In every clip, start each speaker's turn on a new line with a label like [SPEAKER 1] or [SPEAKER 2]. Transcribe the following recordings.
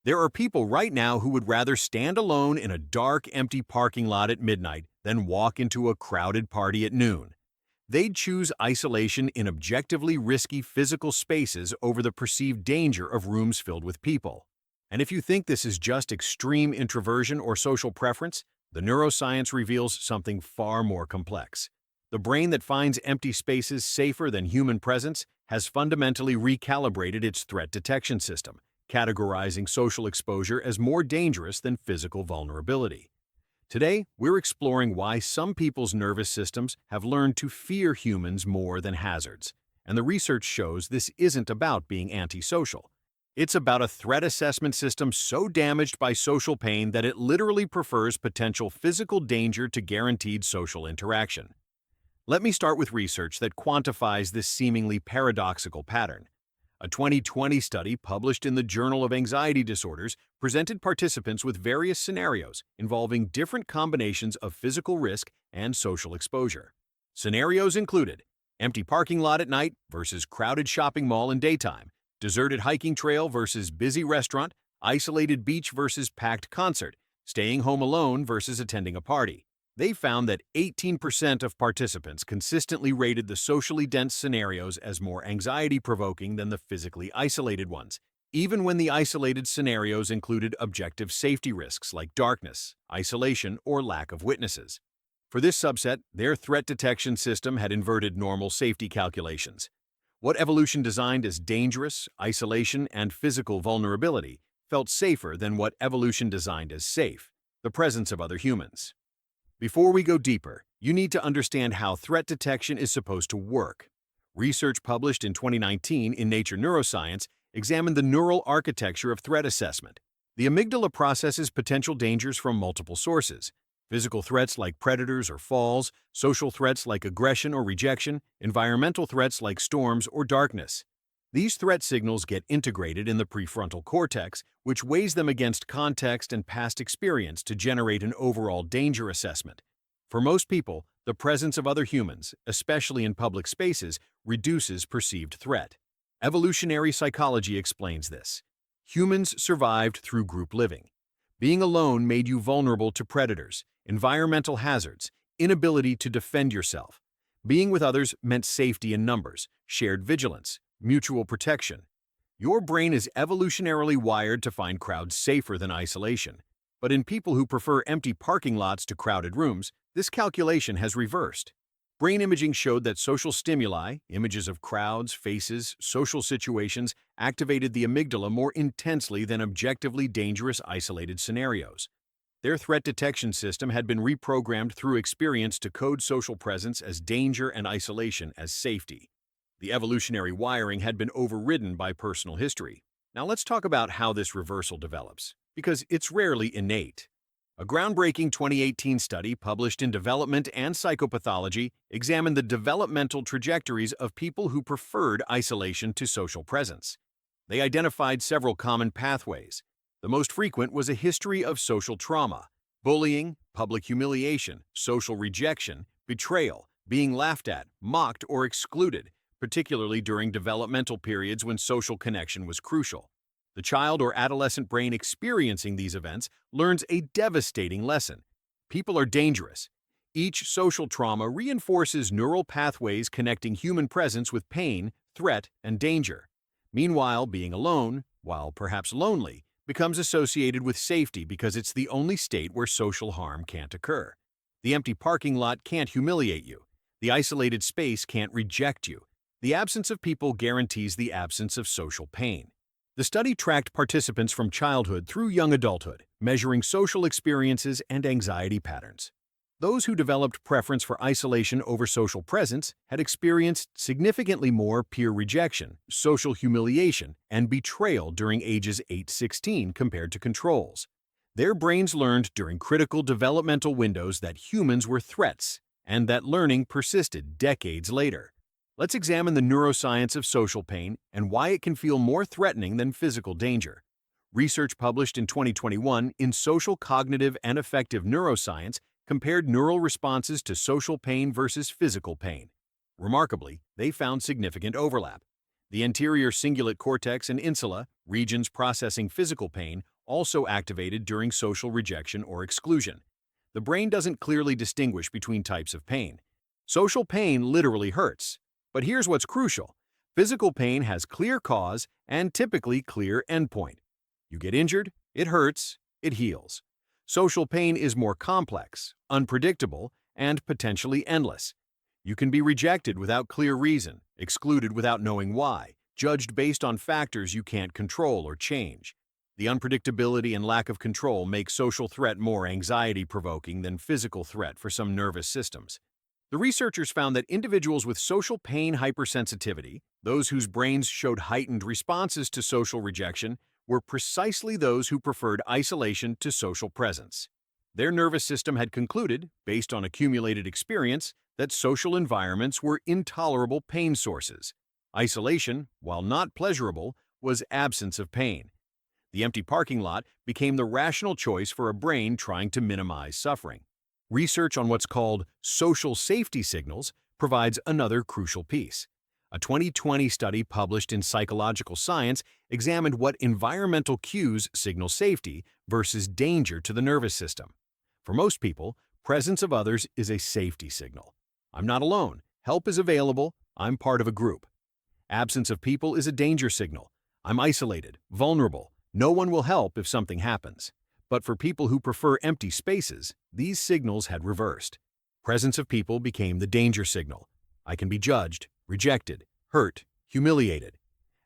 [SPEAKER 1] There are people right now who would rather stand alone in a dark, empty parking lot at midnight than walk into a crowded party at noon. They'd choose isolation in objectively risky physical spaces over the perceived danger of rooms filled with people. And if you think this is just extreme introversion or social preference, the neuroscience reveals something far more complex. The brain that finds empty spaces safer than human presence has fundamentally recalibrated its threat detection system, categorizing social exposure as more dangerous than physical vulnerability. Today, we're exploring why some people's nervous systems have learned to fear humans more than hazards. And the research shows this isn't about being antisocial. It's about a threat assessment system so damaged by social pain that it literally prefers potential physical danger to guaranteed social interaction. Let me start with research that quantifies this seemingly paradoxical pattern. A 2020 study published in the Journal of Anxiety Disorders presented participants with various scenarios involving different combinations of physical risk and social exposure. Scenarios included empty parking lot at night versus crowded shopping mall in daytime, deserted hiking trail versus busy restaurant, isolated beach versus packed concert, staying home alone versus attending a party. They found that 18% of participants consistently rated the socially dense scenarios as more anxiety-provoking than the physically isolated ones, even when the isolated scenarios included objective safety risks like darkness, isolation, or lack of witnesses. For this subset, their threat detection system had inverted normal safety calculations. What evolution designed as dangerous, isolation, and physical vulnerability felt safer than what evolution designed as safe, the presence of other humans. Before we go deeper, you need to understand how threat detection is supposed to work. Research published in 2019 in Nature Neuroscience examined the neural architecture of threat assessment. The amygdala processes potential dangers from multiple sources: physical threats like predators or falls, social threats like aggression or rejection, environmental threats like storms or darkness. These threat signals get integrated in the prefrontal cortex, which weighs them against context and past experience to generate an overall danger assessment. For most people, the presence of other humans, especially in public spaces, reduces perceived threat. Evolutionary psychology explains this. Humans survived through group living. Being alone made you vulnerable to predators, environmental hazards, inability to defend yourself. Being with others meant safety in numbers, shared vigilance, mutual protection. Your brain is evolutionarily wired to find crowds safer than isolation. But in people who prefer empty parking lots to crowded rooms, this calculation has reversed. Brain imaging showed that social stimuli, images of crowds, faces, social situations, activated the amygdala more intensely than objectively dangerous isolated scenarios. Their threat detection system had been reprogrammed through experience to code social presence as danger and isolation as safety. The evolutionary wiring had been overridden by personal history. Now let's talk about how this reversal develops, because it's rarely innate. A groundbreaking 2018 study published in Development and Psychopathology examined the developmental trajectories of people who preferred isolation to social presence. They identified several common pathways. The most frequent was a history of social trauma: bullying, public humiliation, social rejection, betrayal, being laughed at, mocked, or excluded, particularly during developmental periods when social connection was crucial. The child or adolescent brain experiencing these events learns a devastating lesson. People are dangerous. Each social trauma reinforces neural pathways connecting human presence with pain, threat, and danger. Meanwhile, being alone, while perhaps lonely, becomes associated with safety because it's the only state where social harm can't occur. The empty parking lot can't humiliate you. The isolated space can't reject you. The absence of people guarantees the absence of social pain. The study tracked participants from childhood through young adulthood, measuring social experiences and anxiety patterns. Those who developed preference for isolation over social presence had experienced significantly more peer rejection, social humiliation, and betrayal during ages 8–16 compared to controls. Their brains learned during critical developmental windows that humans were threats, and that learning persisted decades later. Let's examine the neuroscience of social pain and why it can feel more threatening than physical danger. Research published in 2021 in Social Cognitive and Affective Neuroscience compared neural responses to social pain versus physical pain. Remarkably, they found significant overlap. The anterior cingulate cortex and insula, regions processing physical pain, also activated during social rejection or exclusion. The brain doesn't clearly distinguish between types of pain. Social pain literally hurts. But here's what's crucial. Physical pain has clear cause and typically clear endpoint. You get injured, it hurts, it heals. Social pain is more complex, unpredictable, and potentially endless. You can be rejected without clear reason, excluded without knowing why, judged based on factors you can't control or change. The unpredictability and lack of control make social threat more anxiety-provoking than physical threat for some nervous systems. The researchers found that individuals with social pain hypersensitivity, those whose brains showed heightened responses to social rejection, were precisely those who preferred isolation to social presence. Their nervous system had concluded, based on accumulated experience, that social environments were intolerable pain sources. Isolation, while not pleasurable, was absence of pain. The empty parking lot became the rational choice for a brain trying to minimize suffering. Research on what's called social safety signals provides another crucial piece. A 2020 study published in Psychological Science examined what environmental cues signal safety versus danger to the nervous system. For most people, presence of others is a safety signal. I'm not alone. Help is available. I'm part of a group. Absence of people is a danger signal. I'm isolated, vulnerable. No one will help if something happens. But for people who prefer empty spaces, these signals had reversed. Presence of people became the danger signal. I can be judged, rejected, hurt, humiliated.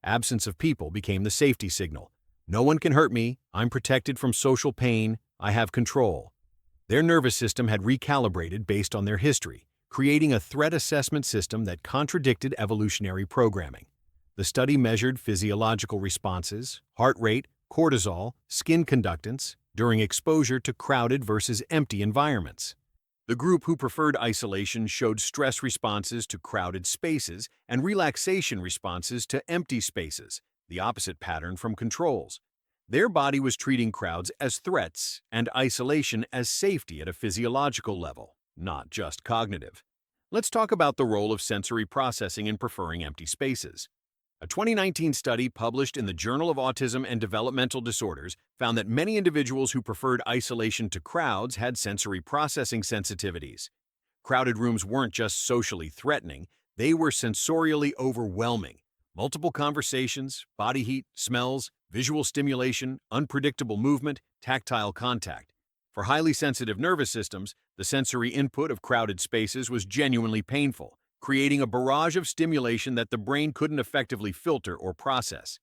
[SPEAKER 1] Absence of people became the safety signal. No one can hurt me. I'm protected from social pain. I have control. Their nervous system had recalibrated based on their history, creating a threat assessment system that contradicted evolutionary programming. The study measured physiological responses, heart rate, cortisol, skin conductance, during exposure to crowded versus empty environments. The group who preferred isolation showed stress responses to crowded spaces and relaxation responses to empty spaces, the opposite pattern from controls. Their body was treating crowds as threats and isolation as safety at a physiological level, not just cognitive. Let's talk about the role of sensory processing in preferring empty spaces. A 2019 study published in the Journal of Autism and Developmental Disorders found that many individuals who preferred isolation to crowds had sensory processing sensitivities. Crowded rooms weren't just socially threatening, they were sensorially overwhelming. Multiple conversations, body heat, smells, visual stimulation, unpredictable movement, tactile contact. For highly sensitive nervous systems, the sensory input of crowded spaces was genuinely painful, creating a barrage of stimulation that the brain couldn't effectively filter or process.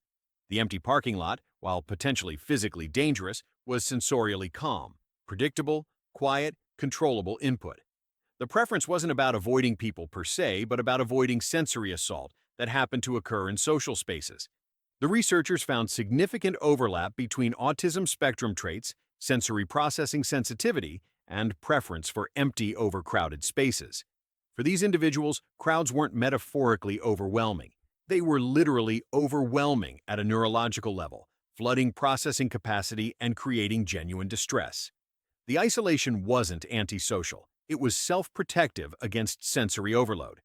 [SPEAKER 1] The empty parking lot, while potentially physically dangerous, was sensorially calm, predictable, quiet, controllable input. The preference wasn't about avoiding people per se, but about avoiding sensory assault that happened to occur in social spaces. The researchers found significant overlap between autism spectrum traits, sensory processing sensitivity, and preference for empty, overcrowded spaces. For these individuals, crowds weren't metaphorically overwhelming. They were literally overwhelming at a neurological level, flooding processing capacity and creating genuine distress. The isolation wasn't antisocial. It was self-protective against sensory overload.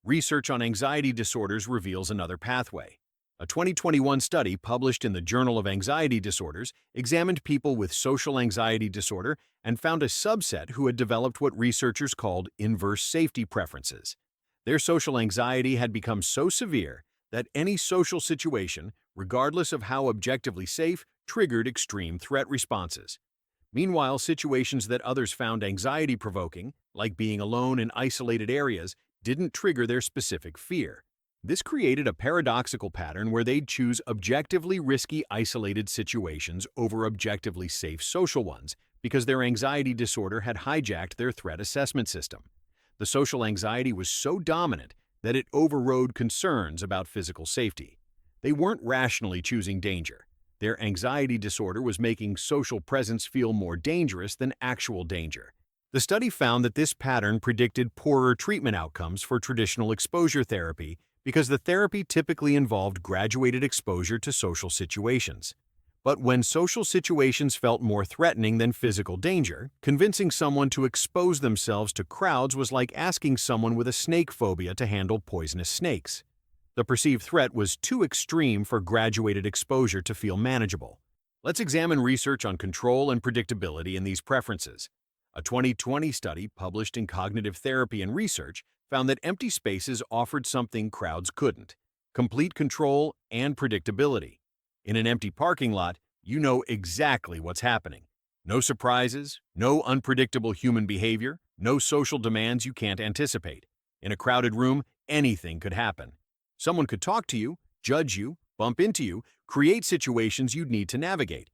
[SPEAKER 1] Research on anxiety disorders reveals another pathway. A 2021 study published in the Journal of Anxiety Disorders examined people with social anxiety disorder and found a subset who had developed what researchers called inverse safety preferences. Their social anxiety had become so severe that any social situation, regardless of how objectively safe, triggered extreme threat responses. Meanwhile, situations that others found anxiety-provoking, like being alone in isolated areas, didn't trigger their specific fear. This created a paradoxical pattern where they'd choose objectively risky isolated situations over objectively safe social ones because their anxiety disorder had hijacked their threat assessment system. The social anxiety was so dominant that it overrode concerns about physical safety. They weren't rationally choosing danger. Their anxiety disorder was making social presence feel more dangerous than actual danger. The study found that this pattern predicted poorer treatment outcomes for traditional exposure therapy because the therapy typically involved graduated exposure to social situations. But when social situations felt more threatening than physical danger, convincing someone to expose themselves to crowds was like asking someone with a snake phobia to handle poisonous snakes. The perceived threat was too extreme for graduated exposure to feel manageable. Let's examine research on control and predictability in these preferences. A 2020 study published in Cognitive Therapy and Research found that empty spaces offered something crowds couldn't: complete control and predictability. In an empty parking lot, you know exactly what's happening. No surprises, no unpredictable human behavior, no social demands you can't anticipate. In a crowded room, anything could happen. Someone could talk to you, judge you, bump into you, create situations you'd need to navigate.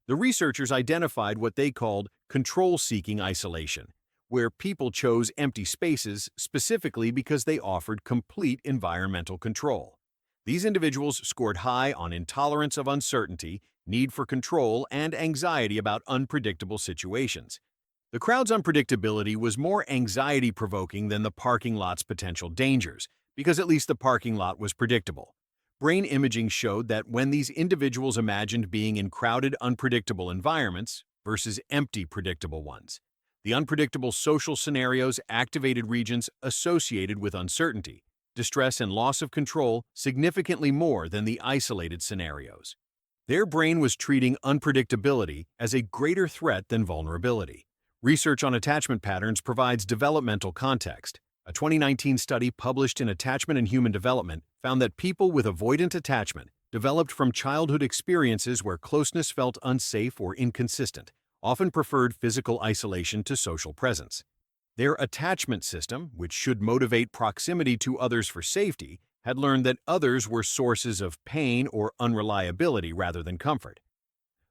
[SPEAKER 1] The researchers identified what they called control-seeking isolation, where people chose empty spaces specifically because they offered complete environmental control. These individuals scored high on intolerance of uncertainty, need for control, and anxiety about unpredictable situations. The crowd's unpredictability was more anxiety-provoking than the parking lot's potential dangers, because at least the parking lot was predictable. Brain imaging showed that when these individuals imagined being in crowded, unpredictable environments versus empty, predictable ones, the unpredictable social scenarios activated regions associated with uncertainty, distress, and loss of control significantly more than the isolated scenarios. Their brain was treating unpredictability as a greater threat than vulnerability. Research on attachment patterns provides developmental context. A 2019 study published in Attachment and Human Development found that people with avoidant attachment developed from childhood experiences where closeness felt unsafe or inconsistent, often preferred physical isolation to social presence. Their attachment system, which should motivate proximity to others for safety, had learned that others were sources of pain or unreliability rather than comfort.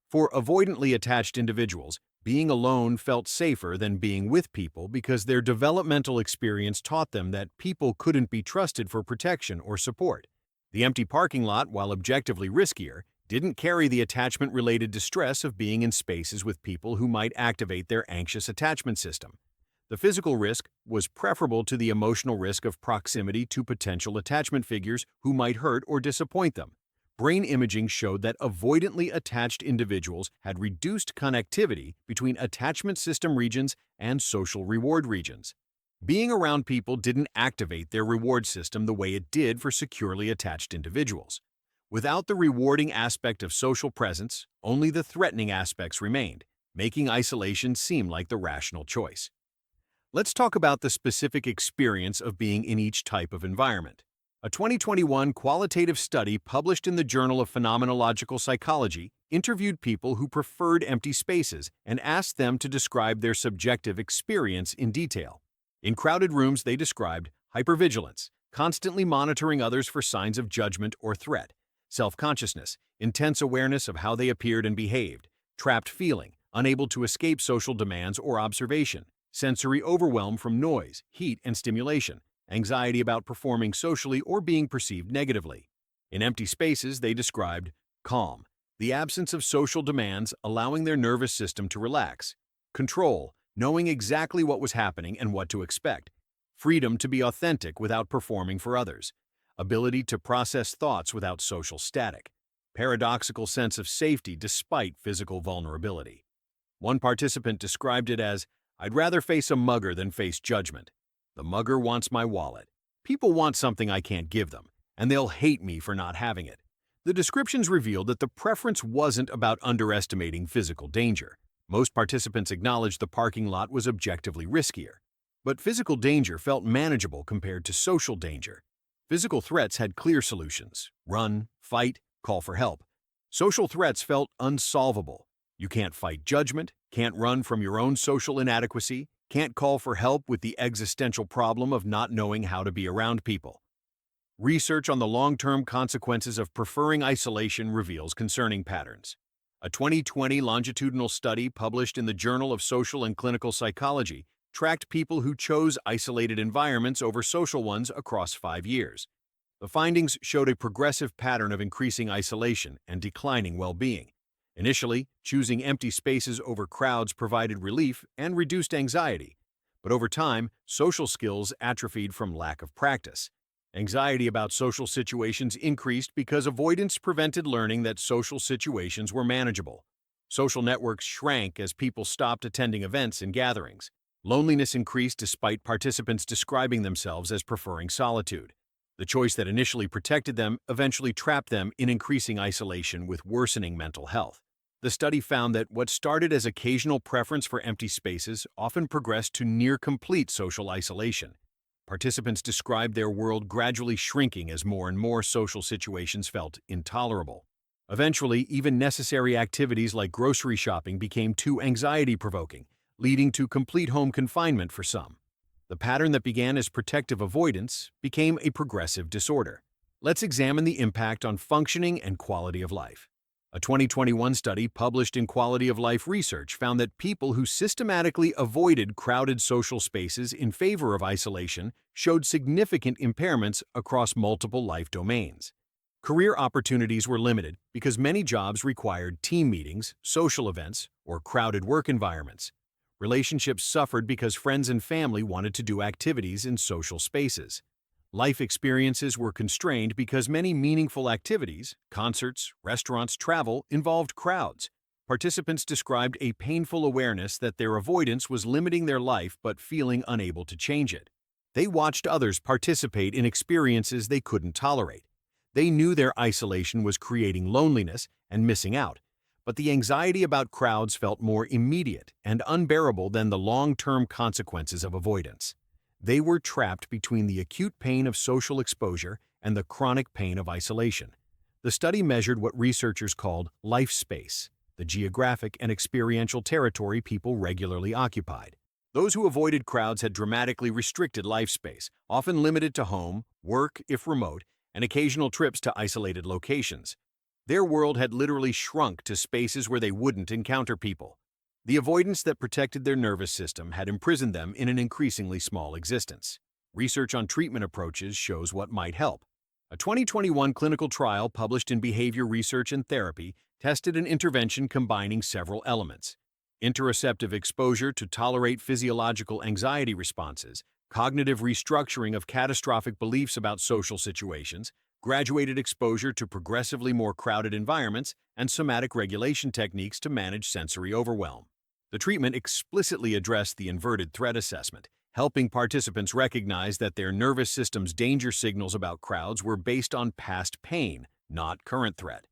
[SPEAKER 1] For avoidantly attached individuals, being alone felt safer than being with people because their developmental experience taught them that people couldn't be trusted for protection or support. The empty parking lot, while objectively riskier, didn't carry the attachment-related distress of being in spaces with people who might activate their anxious attachment system. The physical risk was preferable to the emotional risk of proximity to potential attachment figures who might hurt or disappoint them. Brain imaging showed that avoidantly attached individuals had reduced connectivity between attachment system regions and social reward regions. Being around people didn't activate their reward system the way it did for securely attached individuals. Without the rewarding aspect of social presence, only the threatening aspects remained, making isolation seem like the rational choice. Let's talk about the specific experience of being in each type of environment. A 2021 qualitative study published in the Journal of Phenomenological Psychology interviewed people who preferred empty spaces and asked them to describe their subjective experience in detail. In crowded rooms, they described hypervigilance, constantly monitoring others for signs of judgment or threat; self-consciousness, intense awareness of how they appeared and behaved; trapped feeling, unable to escape social demands or observation; sensory overwhelm from noise, heat, and stimulation; anxiety about performing socially or being perceived negatively. In empty spaces, they described calm, the absence of social demands allowing their nervous system to relax; control, knowing exactly what was happening and what to expect; freedom to be authentic without performing for others; ability to process thoughts without social static; paradoxical sense of safety despite physical vulnerability. One participant described it as, "I'd rather face a mugger than face judgment. The mugger wants my wallet. People want something I can't give them, and they'll hate me for not having it." The descriptions revealed that the preference wasn't about underestimating physical danger. Most participants acknowledged the parking lot was objectively riskier. But physical danger felt manageable compared to social danger. Physical threats had clear solutions: run, fight, call for help. Social threats felt unsolvable. You can't fight judgment, can't run from your own social inadequacy, can't call for help with the existential problem of not knowing how to be around people. Research on the long-term consequences of preferring isolation reveals concerning patterns. A 2020 longitudinal study published in the Journal of Social and Clinical Psychology tracked people who chose isolated environments over social ones across 5 years. The findings showed a progressive pattern of increasing isolation and declining well-being. Initially, choosing empty spaces over crowds provided relief and reduced anxiety, but over time, social skills atrophied from lack of practice. Anxiety about social situations increased because avoidance prevented learning that social situations were manageable. Social networks shrank as people stopped attending events and gatherings. Loneliness increased despite participants describing themselves as preferring solitude. The choice that initially protected them eventually trapped them in increasing isolation with worsening mental health. The study found that what started as occasional preference for empty spaces often progressed to near-complete social isolation. Participants described their world gradually shrinking as more and more social situations felt intolerable. Eventually, even necessary activities like grocery shopping became too anxiety-provoking, leading to complete home confinement for some. The pattern that began as protective avoidance became a progressive disorder. Let's examine the impact on functioning and quality of life. A 2021 study published in Quality of Life Research found that people who systematically avoided crowded social spaces in favor of isolation showed significant impairments across multiple life domains. Career opportunities were limited because many jobs required team meetings, social events, or crowded work environments. Relationships suffered because friends and family wanted to do activities in social spaces. Life experiences were constrained because many meaningful activities, concerts, restaurants, travel, involved crowds. Participants described a painful awareness that their avoidance was limiting their life but feeling unable to change it. They watched others participate in experiences they couldn't tolerate. They knew their isolation was creating loneliness and missing out, but the anxiety about crowds felt more immediate and unbearable than the long-term consequences of avoidance. They were trapped between the acute pain of social exposure and the chronic pain of isolation. The study measured what researchers called life space, the geographic and experiential territory people regularly occupied. Those who avoided crowds had dramatically restricted life space, often limited to home, work if remote, and occasional trips to isolated locations. Their world had literally shrunk to spaces where they wouldn't encounter people. The avoidance that protected their nervous system had imprisoned them in an increasingly small existence. Research on treatment approaches shows what might help. A 2021 clinical trial published in Behavior Research and Therapy tested an intervention combining several elements: interoceptive exposure to tolerate physiological anxiety responses, cognitive restructuring of catastrophic beliefs about social situations, graduated exposure to progressively more crowded environments, and somatic regulation techniques to manage sensory overwhelm. The treatment explicitly addressed the inverted threat assessment, helping participants recognize that their nervous system's danger signals about crowds were based on past pain, not current threat.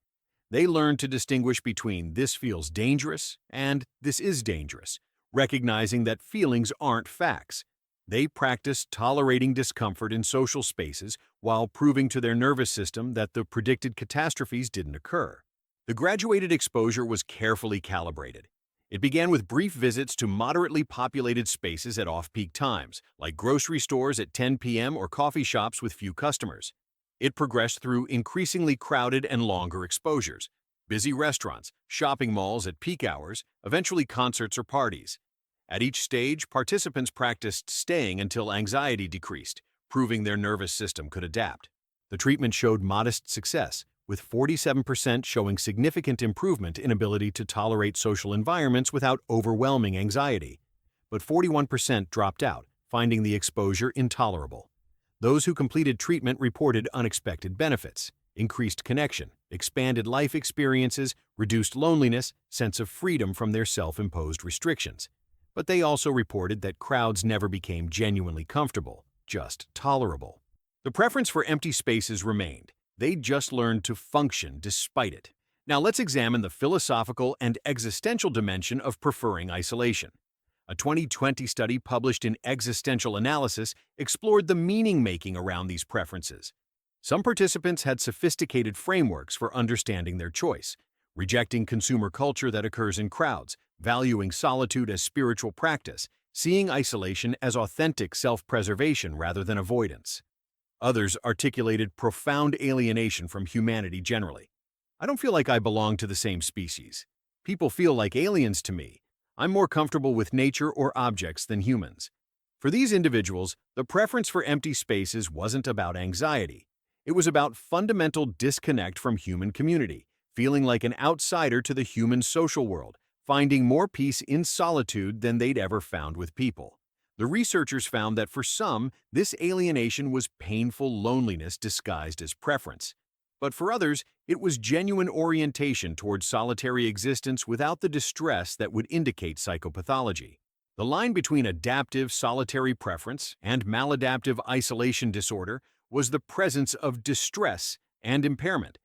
[SPEAKER 1] They learned to distinguish between "this feels dangerous" and "this is dangerous," recognizing that feelings aren't facts. They practiced tolerating discomfort in social spaces while proving to their nervous system that the predicted catastrophes didn't occur. The graduated exposure was carefully calibrated. It began with brief visits to moderately populated spaces at off-peak times, like grocery stores at 10 p.m. or coffee shops with few customers. It progressed through increasingly crowded and longer exposures: busy restaurants, shopping malls at peak hours, eventually concerts or parties. At each stage, participants practiced staying until anxiety decreased, proving their nervous system could adapt. The treatment showed modest success, with 47% showing significant improvement in ability to tolerate social environments without overwhelming anxiety. But 41% dropped out, finding the exposure intolerable. Those who completed treatment reported unexpected benefits: increased connection, expanded life experiences, reduced loneliness, sense of freedom from their self-imposed restrictions. But they also reported that crowds never became genuinely comfortable, just tolerable. The preference for empty spaces remained. They just learned to function despite it. Now let's examine the philosophical and existential dimension of preferring isolation. A 2020 study published in Existential Analysis explored the meaning-making around these preferences. Some participants had sophisticated frameworks for understanding their choice, rejecting consumer culture that occurs in crowds, valuing solitude as spiritual practice, seeing isolation as authentic self-preservation rather than avoidance. Others articulated profound alienation from humanity generally. "I don't feel like I belong to the same species. People feel like aliens to me. I'm more comfortable with nature or objects than humans." For these individuals, the preference for empty spaces wasn't about anxiety. It was about fundamental disconnect from human community, feeling like an outsider to the human social world, finding more peace in solitude than they'd ever found with people. The researchers found that for some, this alienation was painful loneliness disguised as preference. But for others, it was genuine orientation towards solitary existence without the distress that would indicate psychopathology. The line between adaptive solitary preference and maladaptive isolation disorder was the presence of distress and impairment.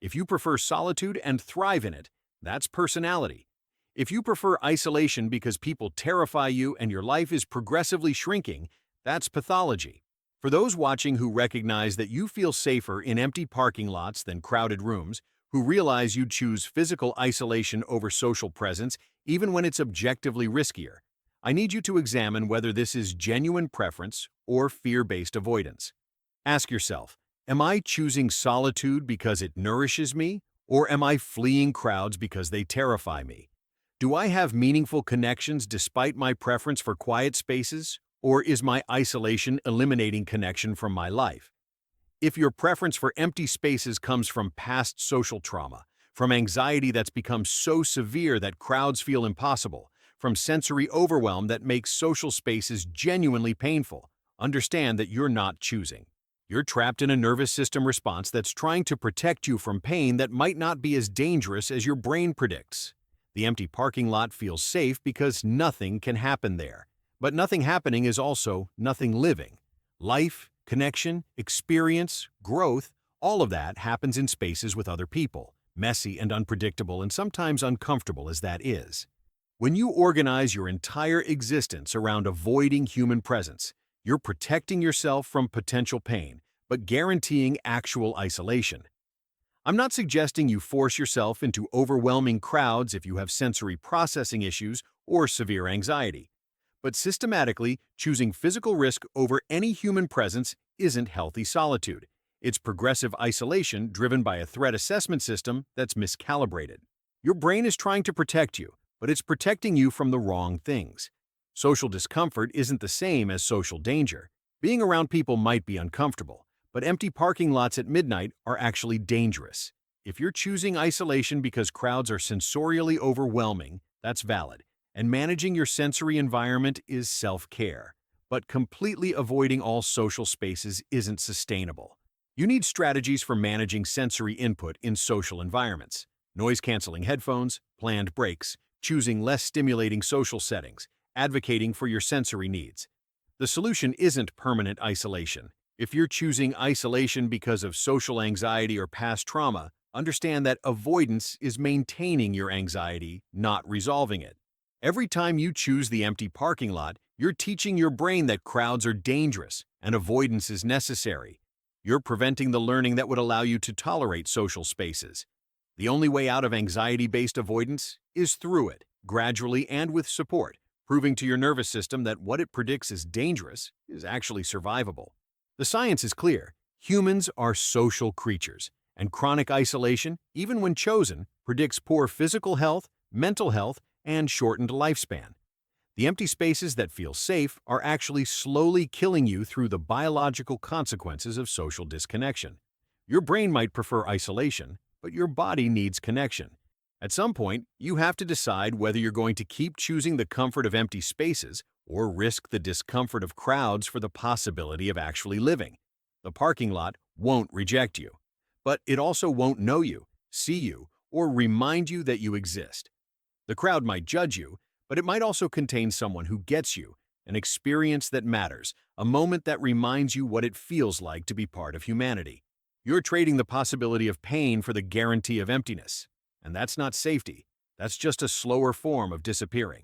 [SPEAKER 1] If you prefer solitude and thrive in it, that's personality. If you prefer isolation because people terrify you and your life is progressively shrinking, that's pathology. For those watching who recognize that you feel safer in empty parking lots than crowded rooms, who realize you'd choose physical isolation over social presence even when it's objectively riskier, I need you to examine whether this is genuine preference or fear-based avoidance. Ask yourself, am I choosing solitude because it nourishes me, or am I fleeing crowds because they terrify me? Do I have meaningful connections despite my preference for quiet spaces, or is my isolation eliminating connection from my life? If your preference for empty spaces comes from past social trauma, from anxiety that's become so severe that crowds feel impossible, from sensory overwhelm that makes social spaces genuinely painful, understand that you're not choosing. You're trapped in a nervous system response that's trying to protect you from pain that might not be as dangerous as your brain predicts. The empty parking lot feels safe because nothing can happen there. But nothing happening is also nothing living. Life, connection, experience, growth, all of that happens in spaces with other people, messy and unpredictable and sometimes uncomfortable as that is. When you organize your entire existence around avoiding human presence, you're protecting yourself from potential pain, but guaranteeing actual isolation. I'm not suggesting you force yourself into overwhelming crowds if you have sensory processing issues or severe anxiety. But systematically, choosing physical risk over any human presence isn't healthy solitude. It's progressive isolation driven by a threat assessment system that's miscalibrated. Your brain is trying to protect you, but it's protecting you from the wrong things. Social discomfort isn't the same as social danger. Being around people might be uncomfortable, but empty parking lots at midnight are actually dangerous. If you're choosing isolation because crowds are sensorially overwhelming, that's valid. And managing your sensory environment is self-care. But completely avoiding all social spaces isn't sustainable. You need strategies for managing sensory input in social environments. Noise-canceling headphones, planned breaks, choosing less stimulating social settings, advocating for your sensory needs. The solution isn't permanent isolation. If you're choosing isolation because of social anxiety or past trauma, understand that avoidance is maintaining your anxiety, not resolving it. Every time you choose the empty parking lot, you're teaching your brain that crowds are dangerous and avoidance is necessary. You're preventing the learning that would allow you to tolerate social spaces. The only way out of anxiety-based avoidance is through it, gradually and with support, proving to your nervous system that what it predicts as dangerous is actually survivable. The science is clear. Humans are social creatures, and chronic isolation, even when chosen, predicts poor physical health, mental health, and shortened lifespan. The empty spaces that feel safe are actually slowly killing you through the biological consequences of social disconnection. Your brain might prefer isolation, but your body needs connection. At some point, you have to decide whether you're going to keep choosing the comfort of empty spaces or risk the discomfort of crowds for the possibility of actually living. The parking lot won't reject you, but it also won't know you, see you, or remind you that you exist. The crowd might judge you, but it might also contain someone who gets you, an experience that matters, a moment that reminds you what it feels like to be part of humanity. You're trading the possibility of pain for the guarantee of emptiness. And that's not safety. That's just a slower form of disappearing.